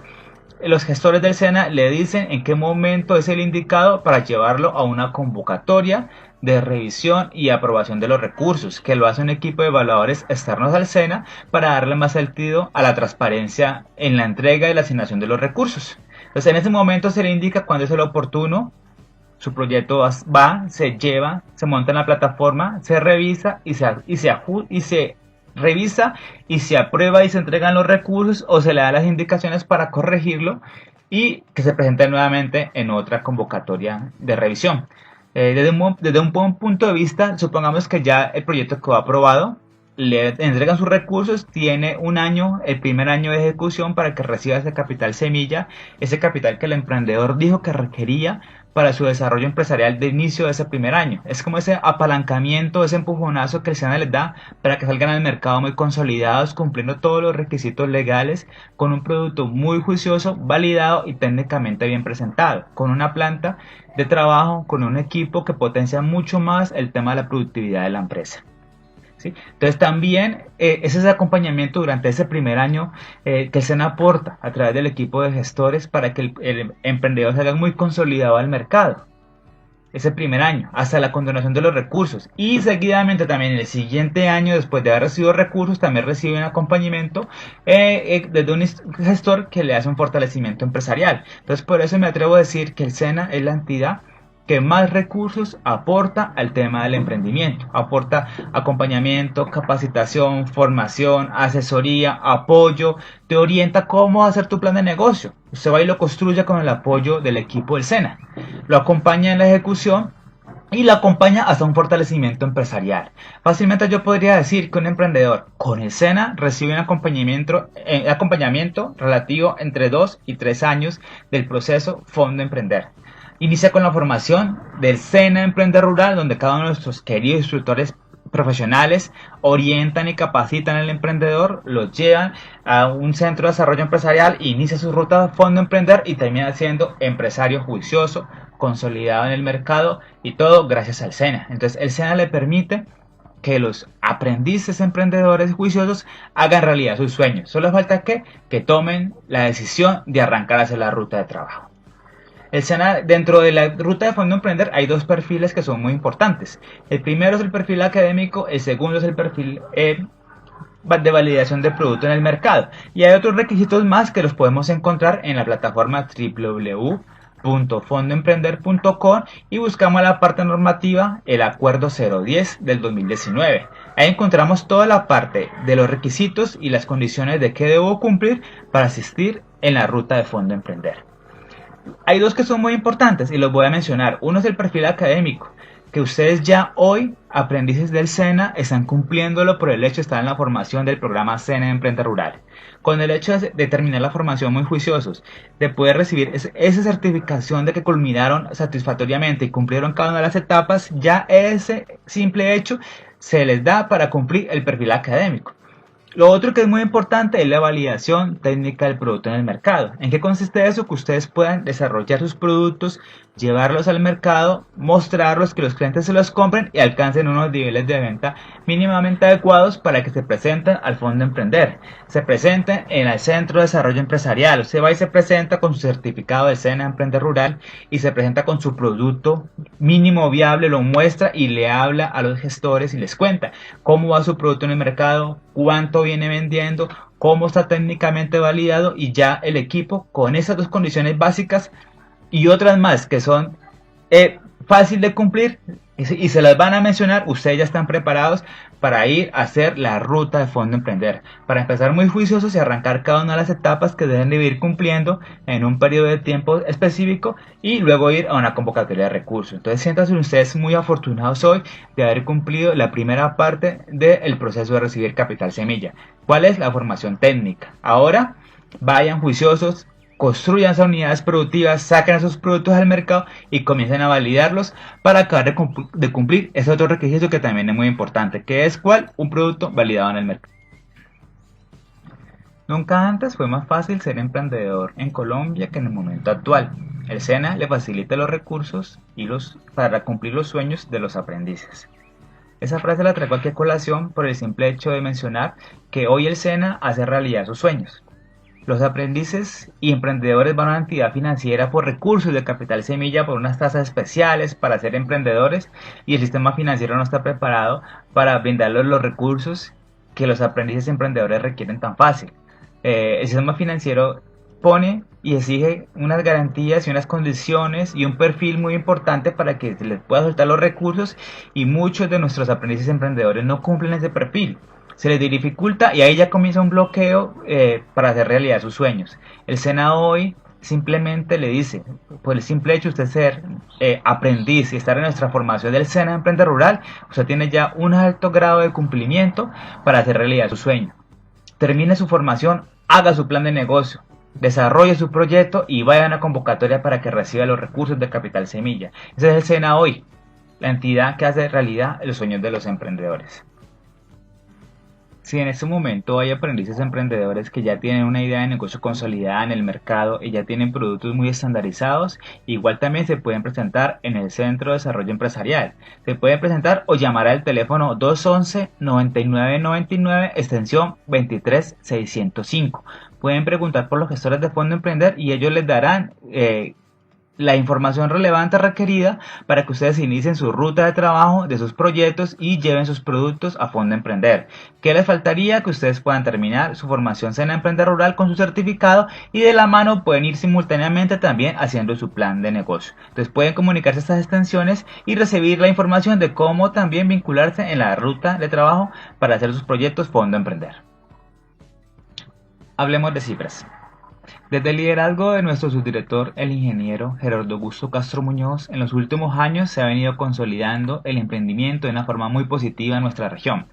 los gestores del SENA le dicen en qué momento es el indicado para llevarlo a una convocatoria de revisión y aprobación de los recursos, que lo hace un equipo de evaluadores externos al SENA para darle más sentido a la transparencia en la entrega y la asignación de los recursos. Entonces en ese momento se le indica cuándo es el oportuno, su proyecto va, se lleva, se monta en la plataforma, se revisa y se revisa y se aprueba y se entregan los recursos o se le da las indicaciones para corregirlo y que se presente nuevamente en otra convocatoria de revisión. Desde un buen punto de vista, supongamos que ya el proyecto quedó aprobado, le entregan sus recursos, tiene un año, el primer año de ejecución para que reciba ese capital semilla, ese capital que el emprendedor dijo que requería para su desarrollo empresarial de inicio de ese primer año. Es como ese apalancamiento, ese empujonazo que el SENA les da para que salgan al mercado muy consolidados, cumpliendo todos los requisitos legales, con un producto muy juicioso, validado y técnicamente bien presentado, con una planta de trabajo, con un equipo que potencia mucho más el tema de la productividad de la empresa. ¿Sí? Entonces también es ese acompañamiento durante ese primer año que el SENA aporta a través del equipo de gestores para que el emprendedor salga muy consolidado al mercado. Ese primer año, hasta la condonación de los recursos. Y seguidamente también el siguiente año, después de haber recibido recursos, también recibe un acompañamiento desde un gestor que le hace un fortalecimiento empresarial. Entonces por eso me atrevo a decir que el SENA es la entidad que más recursos aporta al tema del emprendimiento, aporta acompañamiento, capacitación, formación, asesoría, apoyo, te orienta cómo hacer tu plan de negocio, usted va y lo construye con el apoyo del equipo del SENA, lo acompaña en la ejecución y lo acompaña hasta un fortalecimiento empresarial. Fácilmente yo podría decir que un emprendedor con el SENA recibe un acompañamiento relativo entre 2 y 3 años del proceso Fondo Emprender. Inicia con la formación del SENA Emprender Rural, donde cada uno de nuestros queridos instructores profesionales orientan y capacitan al emprendedor, lo llevan a un centro de desarrollo empresarial, inicia su ruta de Fondo Emprender y termina siendo empresario juicioso, consolidado en el mercado y todo gracias al SENA. Entonces el SENA le permite que los aprendices emprendedores juiciosos hagan realidad sus sueños. Solo falta que tomen la decisión de arrancar hacia la ruta de trabajo. El SENA, dentro de la ruta de Fondo Emprender hay dos perfiles que son muy importantes. El primero es el perfil académico, el segundo es el perfil de validación de producto en el mercado. Y hay otros requisitos más que los podemos encontrar en la plataforma www.fondoemprender.com y buscamos la parte normativa, el Acuerdo 010 del 2019. Ahí encontramos toda la parte de los requisitos y las condiciones de qué debo cumplir para asistir en la ruta de Fondo Emprender. Hay dos que son muy importantes y los voy a mencionar. Uno es el perfil académico, que ustedes ya hoy, aprendices del SENA, están cumpliéndolo por el hecho de estar en la formación del programa SENA Emprende Rural. Con el hecho de terminar la formación muy juiciosos, de poder recibir esa certificación de que culminaron satisfactoriamente y cumplieron cada una de las etapas, ya ese simple hecho se les da para cumplir el perfil académico. Lo otro que es muy importante es la validación técnica del producto en el mercado. ¿En qué consiste eso? Que ustedes puedan desarrollar sus productos, llevarlos al mercado, mostrarlos, que los clientes se los compren y alcancen unos niveles de venta mínimamente adecuados para que se presenten al Fondo Emprender. Se presenten en el Centro de Desarrollo Empresarial. Usted va y se presenta con su certificado de SENA Emprender Rural y se presenta con su producto mínimo viable, lo muestra y le habla a los gestores y les cuenta cómo va su producto en el mercado, cuánto viene vendiendo, cómo está técnicamente validado y ya el equipo con esas dos condiciones básicas y otras más que son fácil de cumplir y se las van a mencionar, ustedes ya están preparados para ir a hacer la ruta de Fondo Emprender, para empezar muy juiciosos y arrancar cada una de las etapas que deben de ir cumpliendo en un periodo de tiempo específico y luego ir a una convocatoria de recursos. Entonces siéntanse ustedes muy afortunados hoy de haber cumplido la primera parte del proceso de recibir capital semilla. ¿Cuál es? La formación técnica. Ahora vayan juiciosos, construyan esas unidades productivas, saquen esos productos al mercado y comiencen a validarlos para acabar de cumplir ese otro requisito que también es muy importante, que es ¿cuál? Un producto validado en el mercado. Nunca antes fue más fácil ser emprendedor en Colombia que en el momento actual. El SENA le facilita los recursos para cumplir los sueños de los aprendices. Esa frase la traigo aquí a colación por el simple hecho de mencionar que hoy el SENA hace realidad sus sueños. Los aprendices y emprendedores van a una entidad financiera por recursos de capital semilla, por unas tasas especiales para ser emprendedores y el sistema financiero no está preparado para brindarles los recursos que los aprendices y emprendedores requieren tan fácil. El sistema financiero pone y exige unas garantías y unas condiciones y un perfil muy importante para que se les pueda soltar los recursos y muchos de nuestros aprendices y emprendedores no cumplen ese perfil. se les dificulta y ahí ya comienza un bloqueo para hacer realidad sus sueños. El SENA hoy simplemente le dice, por el simple hecho de usted ser aprendiz y estar en nuestra formación del SENA Emprende Rural, usted tiene ya un alto grado de cumplimiento para hacer realidad su sueño. Termine su formación, haga su plan de negocio, desarrolle su proyecto y vaya a una convocatoria para que reciba los recursos de Capital Semilla. Ese es el SENA hoy, la entidad que hace realidad los sueños de los emprendedores. Si en este momento hay aprendices emprendedores que ya tienen una idea de negocio consolidada en el mercado y ya tienen productos muy estandarizados, igual también se pueden presentar en el Centro de Desarrollo Empresarial. Se pueden presentar o llamar al teléfono 211-9999 extensión 23605. Pueden preguntar por los gestores de Fondo Emprender y ellos les darán la información relevante requerida para que ustedes inicien su ruta de trabajo de sus proyectos y lleven sus productos a Fondo Emprender. ¿Qué les faltaría? Que ustedes puedan terminar su formación SENA Emprender Rural con su certificado y de la mano pueden ir simultáneamente también haciendo su plan de negocio. Entonces pueden comunicarse a estas extensiones y recibir la información de cómo también vincularse en la ruta de trabajo para hacer sus proyectos Fondo Emprender. Hablemos de cifras. Desde el liderazgo de nuestro subdirector, el ingeniero Gerardo Augusto Castro Muñoz, en los últimos años se ha venido consolidando el emprendimiento de una forma muy positiva en nuestra región.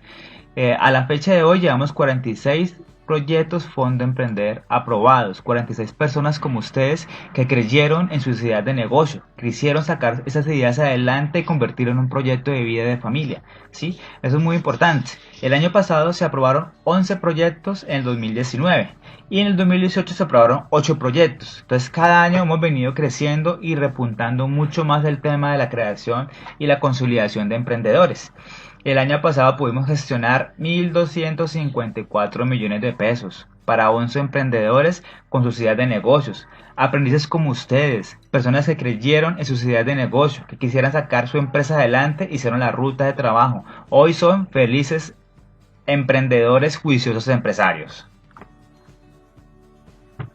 A la fecha de hoy llevamos 46 proyectos Fondo Emprender aprobados, 46 personas como ustedes que creyeron en sus ideas de negocio, quisieron sacar esas ideas adelante y convertirlo en un proyecto de vida de familia, ¿sí? Eso es muy importante. El año pasado se aprobaron 11 proyectos en el 2019 y en el 2018 se aprobaron 8 proyectos. Entonces cada año hemos venido creciendo y repuntando mucho más el tema de la creación y la consolidación de emprendedores. El año pasado pudimos gestionar 1.254 millones de pesos para 11 emprendedores con sus ideas de negocios, aprendices como ustedes, personas que creyeron en sus ideas de negocio, que quisieran sacar su empresa adelante, hicieron la ruta de trabajo. Hoy son felices emprendedores juiciosos empresarios.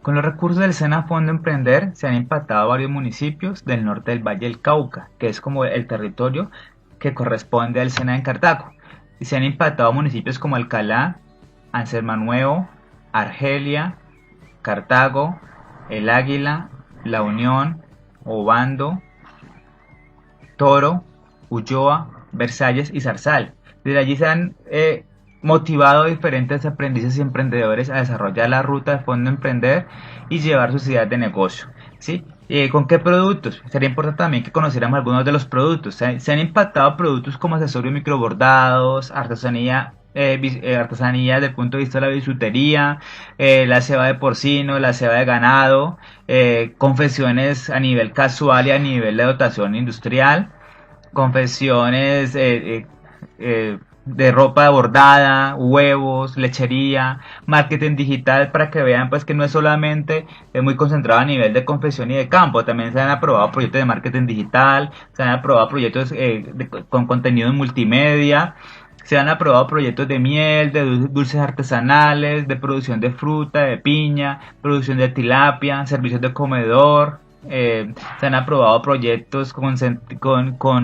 Con los recursos del SENA Fondo Emprender se han impactado varios municipios del norte del Valle del Cauca, que es como el territorio que corresponde al SENA en Cartago. Y se han impactado municipios como Alcalá, Anserma Nuevo, Argelia, Cartago, El Águila, La Unión, Obando, Toro, Ulloa, Versalles y Zarzal. Desde allí se han motivado a diferentes aprendices y emprendedores a desarrollar la ruta de Fondo Emprender y llevar sus ideas de negocio, ¿sí? ¿Con qué productos? Sería importante también que conociéramos algunos de los productos. Se han impactado productos como accesorios microbordados, artesanía desde el punto de vista de la bisutería, la ceba de porcino, la ceba de ganado, confecciones a nivel casual y a nivel de dotación industrial, confecciones de ropa bordada, huevos, lechería, marketing digital, para que vean pues que no es solamente muy concentrado a nivel de confección y de campo. También se han aprobado proyectos de marketing digital, se han aprobado proyectos con contenido en multimedia, se han aprobado proyectos de miel, de dulces artesanales, de producción de fruta, de piña, producción de tilapia, servicios de comedor. Se han aprobado proyectos con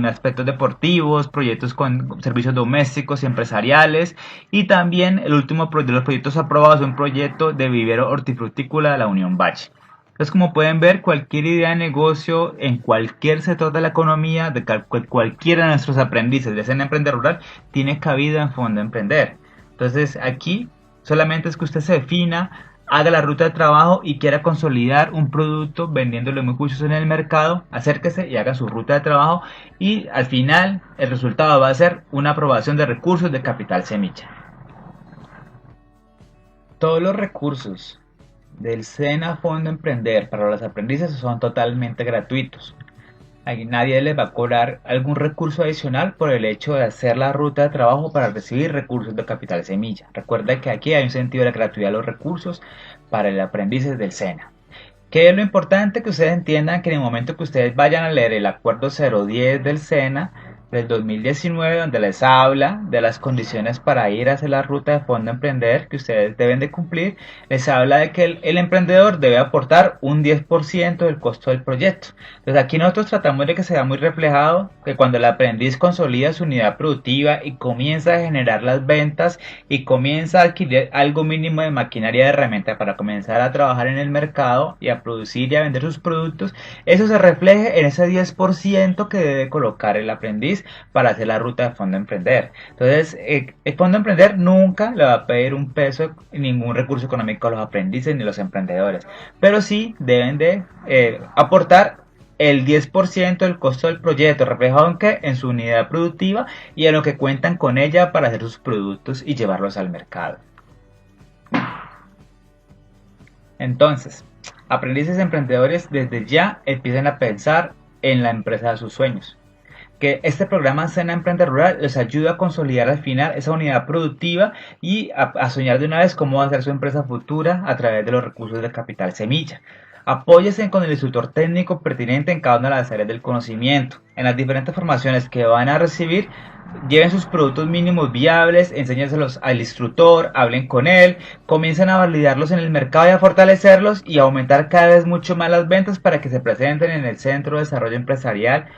aspectos deportivos, proyectos con servicios domésticos y empresariales, y también el último de los proyectos aprobados es un proyecto de vivero hortifrutícola de la Unión Valle. Entonces, como pueden ver, cualquier idea de negocio en cualquier sector de la economía, de cualquiera de nuestros aprendices de SENA Emprender Rural, tiene cabida en Fondo Emprender. Entonces aquí solamente es que usted se defina, haga la ruta de trabajo y quiera consolidar un producto vendiéndolo muy juicioso en el mercado, acérquese y haga su ruta de trabajo y al final el resultado va a ser una aprobación de recursos de Capital Semilla. Todos los recursos del SENA Fondo Emprender para los aprendices son totalmente gratuitos. Aquí nadie les va a cobrar algún recurso adicional por el hecho de hacer la ruta de trabajo para recibir recursos de Capital Semilla. Recuerda que aquí hay un sentido de gratuidad de los recursos para el aprendiz del SENA. ¿Qué es lo importante? Que ustedes entiendan que en el momento que ustedes vayan a leer el acuerdo 010 del SENA, del 2019, donde les habla de las condiciones para ir a hacer la ruta de Fondo Emprender que ustedes deben de cumplir. Les habla de que el emprendedor debe aportar un 10% del costo del proyecto. Entonces aquí nosotros tratamos de que sea muy reflejado que cuando el aprendiz consolida su unidad productiva y comienza a generar las ventas y comienza a adquirir algo mínimo de maquinaria de herramienta para comenzar a trabajar en el mercado y a producir y a vender sus productos, eso se refleje en ese 10% que debe colocar el aprendiz para hacer la ruta de Fondo Emprender. Entonces, el Fondo Emprender nunca le va a pedir un peso, ningún recurso económico a los aprendices ni a los emprendedores, pero sí deben de aportar el 10% del costo del proyecto, reflejado en qué, en su unidad productiva y en lo que cuentan con ella para hacer sus productos y llevarlos al mercado. Entonces, aprendices emprendedores desde ya empiezan a pensar en la empresa de sus sueños. Que este programa Sena Emprende Rural les ayuda a consolidar al final esa unidad productiva y a soñar de una vez cómo va a ser su empresa futura a través de los recursos del capital semilla. Apóyese con el instructor técnico pertinente en cada una de las áreas del conocimiento. En las diferentes formaciones que van a recibir, lleven sus productos mínimos viables, enséñenselos al instructor, hablen con él, comiencen a validarlos en el mercado y a fortalecerlos y a aumentar cada vez mucho más las ventas para que se presenten en el Centro de Desarrollo Empresarial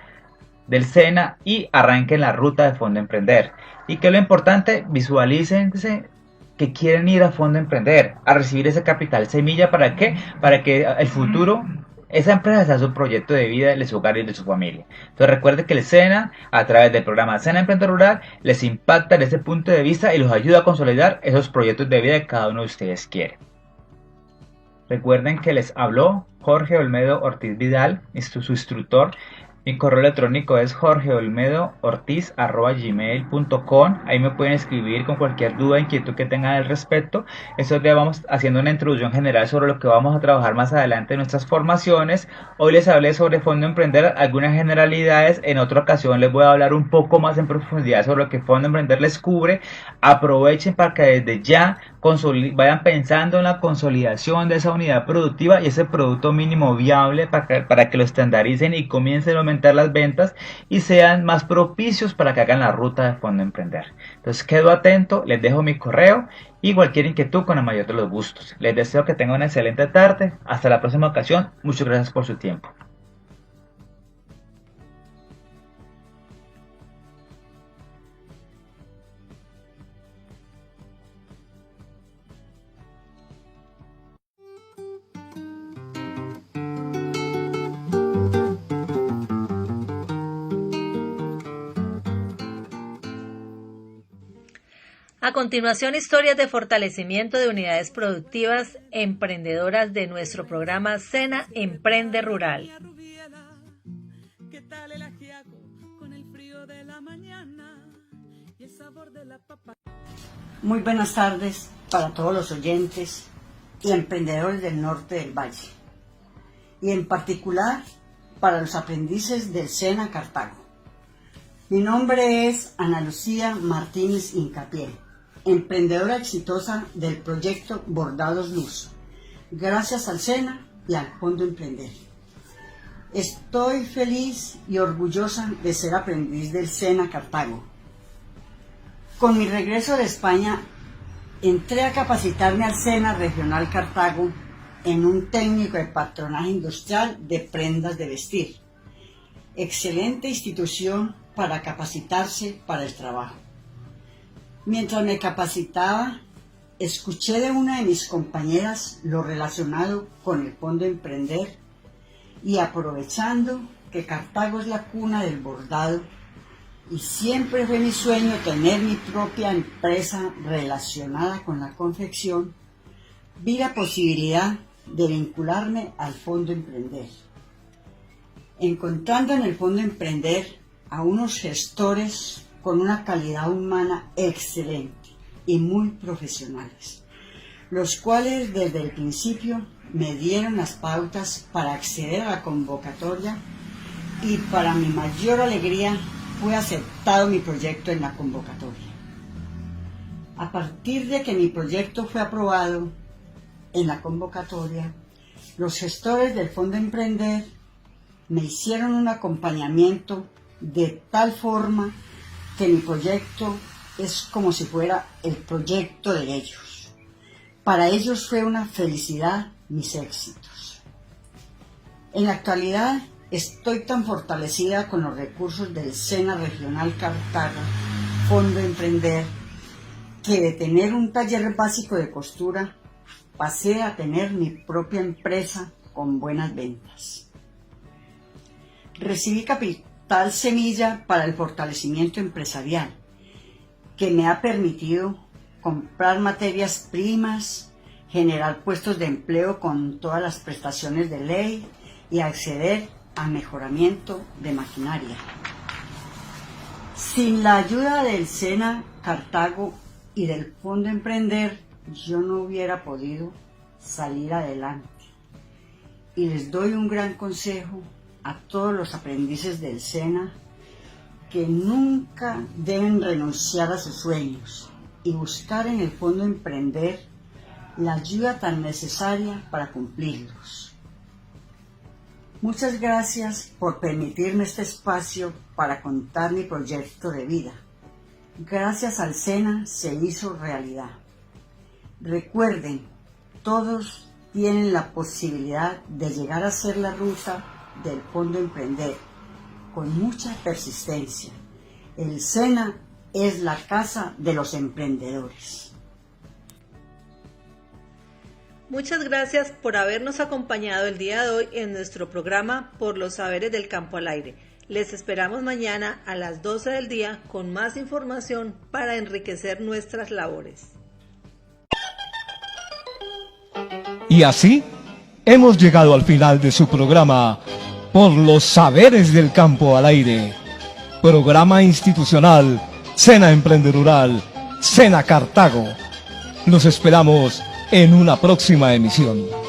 del SENA y arranquen la ruta de Fondo Emprender. Y que lo importante, visualícense que quieren ir a Fondo Emprender, a recibir ese capital semilla. ¿Para qué? Para que el futuro, esa empresa sea su proyecto de vida, de su hogar y de su familia. Entonces recuerde que el SENA, a través del programa SENA Emprende Rural, les impacta desde ese punto de vista y los ayuda a consolidar esos proyectos de vida que cada uno de ustedes quiere. Recuerden que les habló Jorge Olmedo Ortiz Vidal, su instructor. Mi correo electrónico es jorgeolmedoortiz@gmail.com. Ahí me pueden escribir con cualquier duda, inquietud que tengan al respecto. Estos días vamos haciendo una introducción general sobre lo que vamos a trabajar más adelante en nuestras formaciones. Hoy les hablé sobre Fondo Emprender, algunas generalidades. En otra ocasión les voy a hablar un poco más en profundidad sobre lo que Fondo Emprender les cubre. Aprovechen para que desde ya vayan pensando en la consolidación de esa unidad productiva y ese producto mínimo viable para que lo estandaricen y comiencen a aumentar las ventas y sean más propicios para que hagan la ruta de Fondo Emprender. Entonces quedo atento, les dejo mi correo y cualquier inquietud con el mayor de los gustos. Les deseo que tengan una excelente tarde. Hasta la próxima ocasión. Muchas gracias por su tiempo. A continuación, historias de fortalecimiento de unidades productivas emprendedoras de nuestro programa SENA Emprende Rural. Muy buenas tardes para todos los oyentes y emprendedores del norte del valle, y en particular para los aprendices del SENA Cartago. Mi nombre es Ana Lucía Martínez Incapié, emprendedora exitosa del proyecto Bordados Luz, gracias al SENA y al Fondo Emprender. Estoy feliz y orgullosa de ser aprendiz del SENA Cartago. Con mi regreso de España, entré a capacitarme al SENA Regional Cartago en un técnico de patronaje industrial de prendas de vestir. Excelente institución para capacitarse para el trabajo. Mientras me capacitaba, escuché de una de mis compañeras lo relacionado con el Fondo Emprender y aprovechando que Cartago es la cuna del bordado y siempre fue mi sueño tener mi propia empresa relacionada con la confección, vi la posibilidad de vincularme al Fondo Emprender. Encontrando en el Fondo Emprender a unos gestores con una calidad humana excelente y muy profesionales, los cuales desde el principio me dieron las pautas para acceder a la convocatoria y para mi mayor alegría fue aceptado mi proyecto en la convocatoria. A partir de que mi proyecto fue aprobado en la convocatoria, los gestores del Fondo Emprender me hicieron un acompañamiento de tal forma que mi proyecto es como si fuera el proyecto de ellos. Para ellos fue una felicidad mis éxitos. En la actualidad estoy tan fortalecida con los recursos del SENA Regional Cartago, Fondo Emprender, que de tener un taller básico de costura pasé a tener mi propia empresa con buenas ventas. Recibí capital semilla para el fortalecimiento empresarial, que me ha permitido comprar materias primas, generar puestos de empleo con todas las prestaciones de ley y acceder a mejoramiento de maquinaria. Sin la ayuda del SENA Cartago y del Fondo Emprender, yo no hubiera podido salir adelante. Y les doy un gran consejo a todos los aprendices del SENA, que nunca deben renunciar a sus sueños y buscar en el Fondo Emprender la ayuda tan necesaria para cumplirlos. Muchas gracias por permitirme este espacio para contar mi proyecto de vida. Gracias al SENA se hizo realidad. Recuerden, todos tienen la posibilidad de llegar a hacer la ruta del Fondo Emprender con mucha persistencia. El SENA es la casa de los emprendedores. Muchas gracias por habernos acompañado el día de hoy en nuestro programa Por los Saberes del Campo al Aire. Les esperamos mañana a las 12 del día con más información para enriquecer nuestras labores. Y así hemos llegado al final de su programa Por los Saberes del Campo al Aire. Programa institucional SENA Emprende Rural, SENA Cartago. Los esperamos en una próxima emisión.